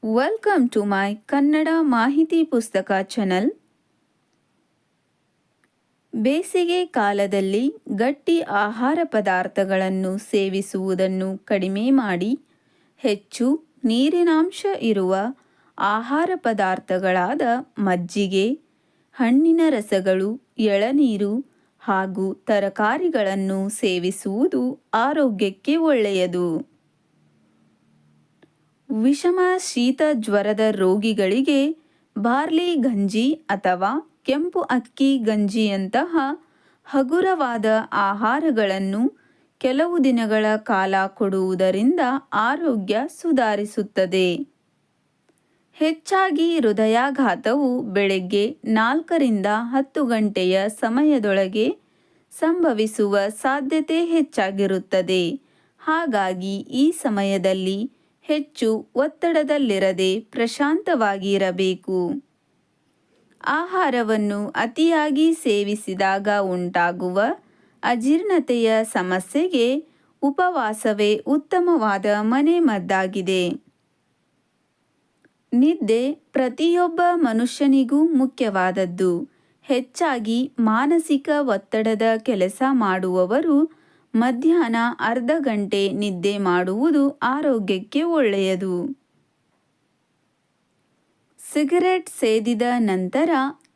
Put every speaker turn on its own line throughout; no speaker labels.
Welcome to my Kannada ಮಾಹಿತಿ ಪುಸ್ತಕ channel. ಬೇಸಿಗೆ ಕಾಲದಲ್ಲಿ ಗಟ್ಟಿ ಆಹಾರ ಪದಾರ್ಥಗಳನ್ನು ಸೇವಿಸುವುದನ್ನು ಕಡಿಮೆ ಮಾಡಿ ಹೆಚ್ಚು ನೀರಿನಾಂಶ ಇರುವ ಆಹಾರ ಪದಾರ್ಥಗಳಾದ ಮಜ್ಜಿಗೆ, ಹಣ್ಣಿನ ರಸಗಳು, ಎಳನೀರು ಹಾಗೂ ತರಕಾರಿಗಳನ್ನು ಸೇವಿಸುವುದು ಆರೋಗ್ಯಕ್ಕೆ ಒಳ್ಳೆಯದು. ವಿಷಮ ಶೀತ ಜ್ವರದ ರೋಗಿಗಳಿಗೆ ಬಾರ್ಲಿ ಗಂಜಿ ಅಥವಾ ಕೆಂಪು ಅಕ್ಕಿ ಗಂಜಿಯಂತಹ ಹಗುರವಾದ ಆಹಾರಗಳನ್ನು ಕೆಲವು ದಿನಗಳ ಕಾಲ ಕೊಡುವುದರಿಂದ ಆರೋಗ್ಯ ಸುಧಾರಿಸುತ್ತದೆ. ಹೆಚ್ಚಾಗಿ ಹೃದಯಾಘಾತವು ಬೆಳಗ್ಗೆ 4ರಿಂದ 10 ಗಂಟೆಯ ಸಮಯದೊಳಗೆ ಸಂಭವಿಸುವ ಸಾಧ್ಯತೆ ಹೆಚ್ಚಾಗಿರುತ್ತದೆ. ಹಾಗಾಗಿ ಈ ಸಮಯದಲ್ಲಿ ಹೆಚ್ಚು ಒತ್ತಡದಲ್ಲಿರದೆ ಪ್ರಶಾಂತವಾಗಿ ಇರಬೇಕು. ಆಹಾರವನ್ನು ಅತಿಯಾಗಿ ಸೇವಿಸಿದಾಗ ಉಂಟಾಗುವ ಅಜೀರ್ಣತೆಯ ಸಮಸ್ಯೆಗೆ ಉಪವಾಸವೇ ಉತ್ತಮವಾದ ಮನೆಮದ್ದಾಗಿದೆ. ನಿದ್ದೆ ಪ್ರತಿಯೊಬ್ಬ ಮನುಷ್ಯನಿಗೂ ಮುಖ್ಯವಾದದ್ದು. ಹೆಚ್ಚಾಗಿ ಮಾನಸಿಕ ಒತ್ತಡದ ಕೆಲಸ ಮಾಡುವವರು ಮಧ್ಯಾಹ್ನ ಅರ್ಧ ಗಂಟೆ ನಿದ್ದೆ ಮಾಡುವುದು ಆರೋಗ್ಯಕ್ಕೆ ಒಳ್ಳೆಯದು. ಸಿಗರೆಟ್ ಸೇದಿದ ನಂತರ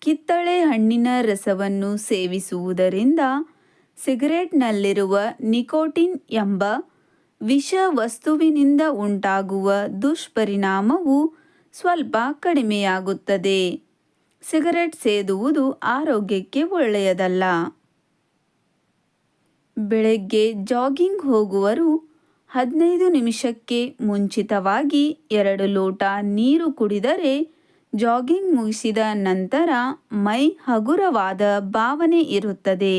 ಕಿತ್ತಳೆ ಹಣ್ಣಿನ ರಸವನ್ನು ಸೇವಿಸುವುದರಿಂದ ಸಿಗರೆಟ್ನಲ್ಲಿರುವ ನಿಕೋಟಿನ್ ಎಂಬ ವಿಷ ವಸ್ತುವಿನಿಂದ ಉಂಟಾಗುವ ದುಷ್ಪರಿಣಾಮವು ಸ್ವಲ್ಪ ಕಡಿಮೆಯಾಗುತ್ತದೆ. ಸಿಗರೆಟ್ ಸೇದುವುದು ಆರೋಗ್ಯಕ್ಕೆ ಒಳ್ಳೆಯದಲ್ಲ. ಬೆಳಗ್ಗೆ ಜಾಗಿಂಗ್ ಹೋಗುವರು 15 ನಿಮಿಷಕ್ಕೆ ಮುಂಚಿತವಾಗಿ 2 ಲೋಟ ನೀರು ಕುಡಿದರೆ ಜಾಗಿಂಗ್ ಮುಗಿಸಿದ ನಂತರ ಮೈ ಹಗುರವಾದ ಭಾವನೆ ಇರುತ್ತದೆ.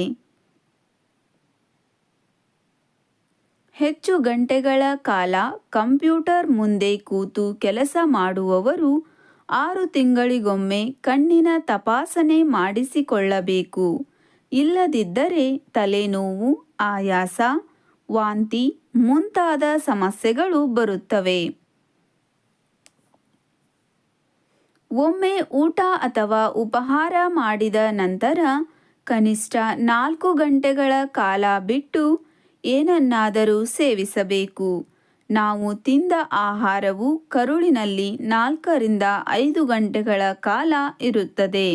ಹೆಚ್ಚು ಗಂಟೆಗಳ ಕಾಲ ಕಂಪ್ಯೂಟರ್ ಮುಂದೆ ಕೂತು ಕೆಲಸ ಮಾಡುವವರು 6 ತಿಂಗಳಿಗೊಮ್ಮೆ ಕಣ್ಣಿನ ತಪಾಸಣೆ ಮಾಡಿಸಿಕೊಳ್ಳಬೇಕು. ಇಲ್ಲದಿದ್ದರೆ ತಲೆನೋವು, ಆಯಾಸ, ವಾಂತಿ ಮುಂತಾದ ಸಮಸ್ಯೆಗಳು ಬರುತ್ತವೆ. ಒಮ್ಮೆ ಊಟ ಅಥವಾ ಉಪಹಾರ ಮಾಡಿದ ನಂತರ ಕನಿಷ್ಠ 4 ಗಂಟೆಗಳ ಕಾಲ ಬಿಟ್ಟು ಏನನ್ನಾದರೂ ಸೇವಿಸಬೇಕು. ನಾವು ತಿಂದ ಆಹಾರವು ಕರುಳಿನಲ್ಲಿ 4ರಿಂದ 5 ಗಂಟೆಗಳ ಕಾಲ ಇರುತ್ತದೆ.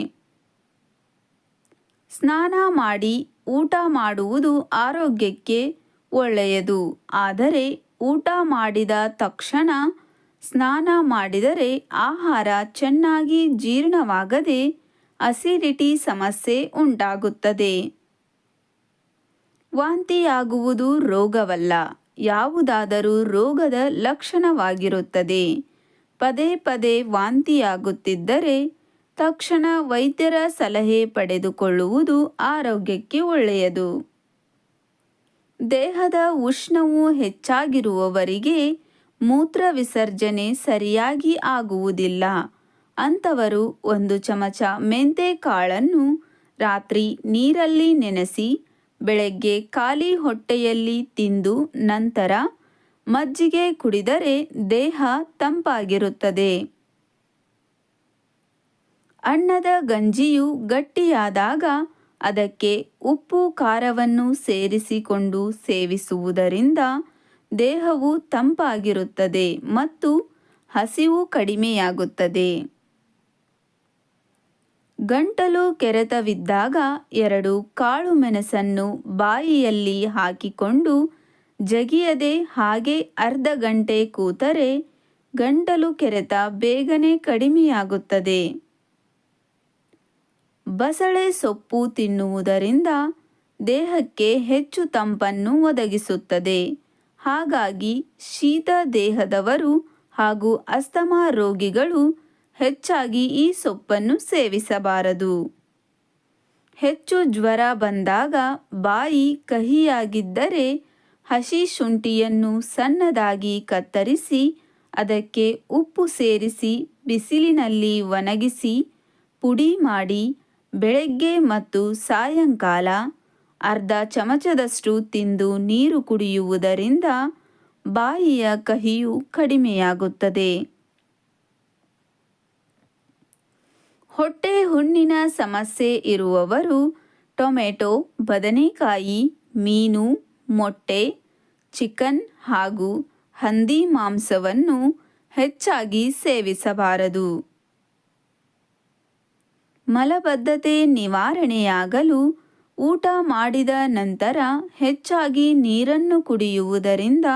ಸ್ನಾನ ಮಾಡಿ ಊಟ ಮಾಡುವುದು ಆರೋಗ್ಯಕ್ಕೆ ಒಳ್ಳೆಯದು. ಆದರೆ ಊಟ ಮಾಡಿದ ತಕ್ಷಣ ಸ್ನಾನ ಮಾಡಿದರೆ ಆಹಾರ ಚೆನ್ನಾಗಿ ಜೀರ್ಣವಾಗದೆ ಅಸಿಡಿಟಿ ಸಮಸ್ಯೆ ಉಂಟಾಗುತ್ತದೆ. ವಾಂತಿಯಾಗುವುದು ರೋಗವಲ್ಲ, ಯಾವುದಾದರೂ ರೋಗದ ಲಕ್ಷಣವಾಗಿರುತ್ತದೆ. ಪದೇ ಪದೇ ವಾಂತಿಯಾಗುತ್ತಿದ್ದರೆ ತಕ್ಷಣ ವೈದ್ಯರ ಸಲಹೆ ಪಡೆದುಕೊಳ್ಳುವುದು ಆರೋಗ್ಯಕ್ಕೆ ಒಳ್ಳೆಯದು. ದೇಹದ ಉಷ್ಣವು ಹೆಚ್ಚಾಗಿರುವವರಿಗೆ ಮೂತ್ರ ವಿಸರ್ಜನೆ ಸರಿಯಾಗಿ ಆಗುವುದಿಲ್ಲ. ಅಂಥವರು 1 ಚಮಚ ಮೆಂತೆ ಕಾಳನ್ನು ರಾತ್ರಿ ನೀರಲ್ಲಿ ನೆನೆಸಿ ಬೆಳಗ್ಗೆ ಖಾಲಿ ಹೊಟ್ಟೆಯಲ್ಲಿ ತಿಂದು ನಂತರ ಮಜ್ಜಿಗೆ ಕುಡಿದರೆ ದೇಹ ತಂಪಾಗಿರುತ್ತದೆ. ಅನ್ನದ ಗಂಜಿಯು ಗಟ್ಟಿಯಾದಾಗ ಅದಕ್ಕೆ ಉಪ್ಪು ಖಾರವನ್ನು ಸೇರಿಸಿಕೊಂಡು ಸೇವಿಸುವುದರಿಂದ ದೇಹವು ತಂಪಾಗಿರುತ್ತದೆ ಮತ್ತು ಹಸಿವು ಕಡಿಮೆಯಾಗುತ್ತದೆ. ಗಂಟಲು ಕೆರೆತವಿದ್ದಾಗ 2 ಕಾಳು ಮೆಣಸನ್ನು ಬಾಯಿಯಲ್ಲಿ ಹಾಕಿಕೊಂಡು ಜಗಿಯದೆ ಹಾಗೆ ಅರ್ಧ ಗಂಟೆ ಕೂತರೆ ಗಂಟಲು ಕೆರೆತ ಬೇಗನೆ ಕಡಿಮೆಯಾಗುತ್ತದೆ. ಬಸಳೆ ಸೊಪ್ಪು ತಿನ್ನುವುದರಿಂದ ದೇಹಕ್ಕೆ ಹೆಚ್ಚು ತಂಪನ್ನು ಒದಗಿಸುತ್ತದೆ. ಹಾಗಾಗಿ ಶೀತ ದೇಹದವರು ಹಾಗೂ ಅಸ್ತಮಾ ರೋಗಿಗಳು ಹೆಚ್ಚಾಗಿ ಈ ಸೊಪ್ಪನ್ನು ಸೇವಿಸಬಾರದು. ಹೆಚ್ಚು ಜ್ವರ ಬಂದಾಗ ಬಾಯಿ ಕಹಿಯಾಗಿದ್ದರೆ ಹಸಿ ಶುಂಠಿಯನ್ನು ಸಣ್ಣದಾಗಿ ಕತ್ತರಿಸಿ ಅದಕ್ಕೆ ಉಪ್ಪು ಸೇರಿಸಿ ಬಿಸಿಲಿನಲ್ಲಿ ಒಣಗಿಸಿ ಪುಡಿ ಮಾಡಿ ಬೆಳಗ್ಗೆ ಮತ್ತು ಸಾಯಂಕಾಲ ಅರ್ಧ ಚಮಚದಷ್ಟು ತಿಂದು ನೀರು ಕುಡಿಯುವುದರಿಂದ ಬಾಯಿಯ ಕಹಿಯು ಕಡಿಮೆಯಾಗುತ್ತದೆ. ಹೊಟ್ಟೆ ಹುಣ್ಣಿನ ಸಮಸ್ಯೆ ಇರುವವರು ಟೊಮೆಟೊ, ಬದನೆಕಾಯಿ, ಮೀನು, ಮೊಟ್ಟೆ, ಚಿಕನ್ ಹಾಗೂ ಹಂದಿ ಮಾಂಸವನ್ನು ಹೆಚ್ಚಾಗಿ ಸೇವಿಸಬಾರದು. ಮಲಬದ್ಧತೆ ನಿವಾರಣೆಯಾಗಲು ಊಟ ಮಾಡಿದ ನಂತರ ಹೆಚ್ಚಾಗಿ ನೀರನ್ನು ಕುಡಿಯುವುದರಿಂದ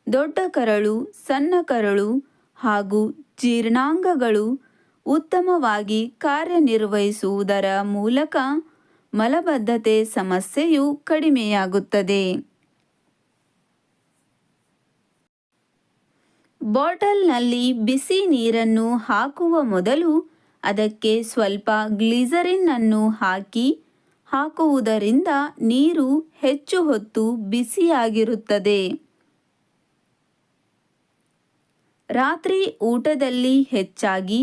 ದೊಡ್ಡ ಕರಳು, ಸಣ್ಣ ಕರಳು ಹಾಗೂ ಜೀರ್ಣಾಂಗಗಳು ಉತ್ತಮವಾಗಿ ಕಾರ್ಯನಿರ್ವಹಿಸುವುದರ ಮೂಲಕ ಮಲಬದ್ಧತೆ ಸಮಸ್ಯೆಯು ಕಡಿಮೆಯಾಗುತ್ತದೆ. ಬಾಟಲ್ನಲ್ಲಿ ಬಿಸಿ ನೀರನ್ನು ಹಾಕುವ ಮೊದಲು ಅದಕ್ಕೆ ಸ್ವಲ್ಪ ಗ್ಲಿಸರಿನ್ ಅನ್ನು ಹಾಕುವುದರಿಂದ ನೀರು ಹೆಚ್ಚು ಹೊತ್ತು ಬಿಸಿಯಾಗಿರುತ್ತದೆ. ರಾತ್ರಿ ಊಟದಲ್ಲಿ ಹೆಚ್ಚಾಗಿ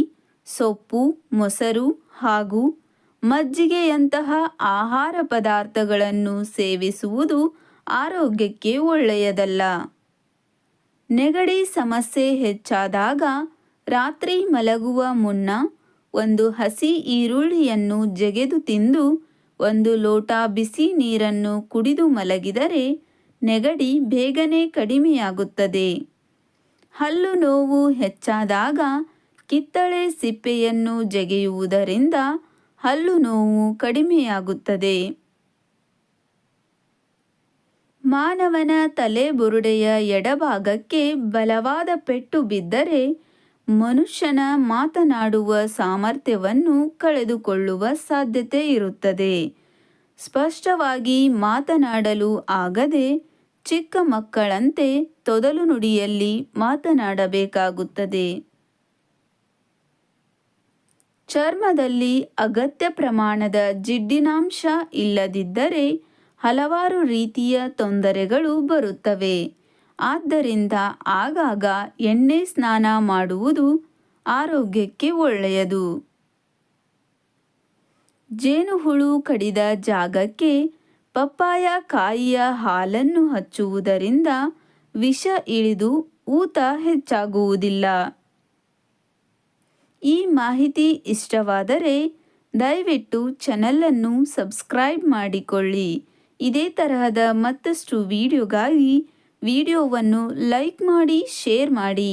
ಸೊಪ್ಪು, ಮೊಸರು ಹಾಗೂ ಮಜ್ಜಿಗೆಯಂತಹ ಆಹಾರ ಪದಾರ್ಥಗಳನ್ನು ಸೇವಿಸುವುದು ಆರೋಗ್ಯಕ್ಕೆ ಒಳ್ಳೆಯದಲ್ಲ. ನೆಗಡಿ ಸಮಸ್ಯೆ ಹೆಚ್ಚಾದಾಗ ರಾತ್ರಿ ಮಲಗುವ ಮುನ್ನ ಒಂದು ಹಸಿ ಈರುಳ್ಳಿಯನ್ನು ಜಗೆದು ತಿಂದು 1 ಲೋಟ ಬಿಸಿ ನೀರನ್ನು ಕುಡಿದು ಮಲಗಿದರೆ ನೆಗಡಿ ಬೇಗನೆ ಕಡಿಮೆಯಾಗುತ್ತದೆ. ಹಲ್ಲು ನೋವು ಹೆಚ್ಚಾದಾಗ ಕಿತ್ತಳೆ ಸಿಪ್ಪೆಯನ್ನು ಜಗಿಯುವುದರಿಂದ ಹಲ್ಲು ನೋವು ಕಡಿಮೆಯಾಗುತ್ತದೆ. ಮಾನವನ ತಲೆಬುರುಡೆಯ ಎಡಭಾಗಕ್ಕೆ ಬಲವಾದ ಪೆಟ್ಟು ಬಿದ್ದರೆ ಮನುಷ್ಯನ ಮಾತನಾಡುವ ಸಾಮರ್ಥ್ಯವನ್ನು ಕಳೆದುಕೊಳ್ಳುವ ಸಾಧ್ಯತೆ ಇರುತ್ತದೆ. ಸ್ಪಷ್ಟವಾಗಿ ಮಾತನಾಡಲು ಆಗದೆ ಚಿಕ್ಕ ಮಕ್ಕಳಂತೆ ತೊದಲು ನುಡಿಯಲ್ಲಿ ಮಾತನಾಡಬೇಕಾಗುತ್ತದೆ. ಚರ್ಮದಲ್ಲಿ ಅಗತ್ಯ ಪ್ರಮಾಣದ ಜಿಡ್ಡಿನಾಂಶ ಇಲ್ಲದಿದ್ದರೆ ಹಲವಾರು ರೀತಿಯ ತೊಂದರೆಗಳು ಬರುತ್ತವೆ. ಆದ್ದರಿಂದ ಆಗಾಗ ಎಣ್ಣೆ ಸ್ನಾನ ಮಾಡುವುದು ಆರೋಗ್ಯಕ್ಕೆ ಒಳ್ಳೆಯದು. ಜೇನುಹುಳು ಕಡಿದ ಜಾಗಕ್ಕೆ ಪಪ್ಪಾಯ ಕಾಯಿಯ ಹಾಲನ್ನು ಹಚ್ಚುವುದರಿಂದ ವಿಷ ಇಳಿದು ಊತ ಹೆಚ್ಚಾಗುವುದಿಲ್ಲ. ಈ ಮಾಹಿತಿ ಇಷ್ಟವಾದರೆ ದಯವಿಟ್ಟು ಚಾನೆಲನ್ನು ಸಬ್ಸ್ಕ್ರೈಬ್ ಮಾಡಿಕೊಳ್ಳಿ. ಇದೇ ತರಹದ ಮತ್ತಷ್ಟು ವಿಡಿಯೋಗಾಗಿ ವಿಡಿಯೋವನ್ನು ಲೈಕ್ ಮಾಡಿ, ಶೇರ್ ಮಾಡಿ.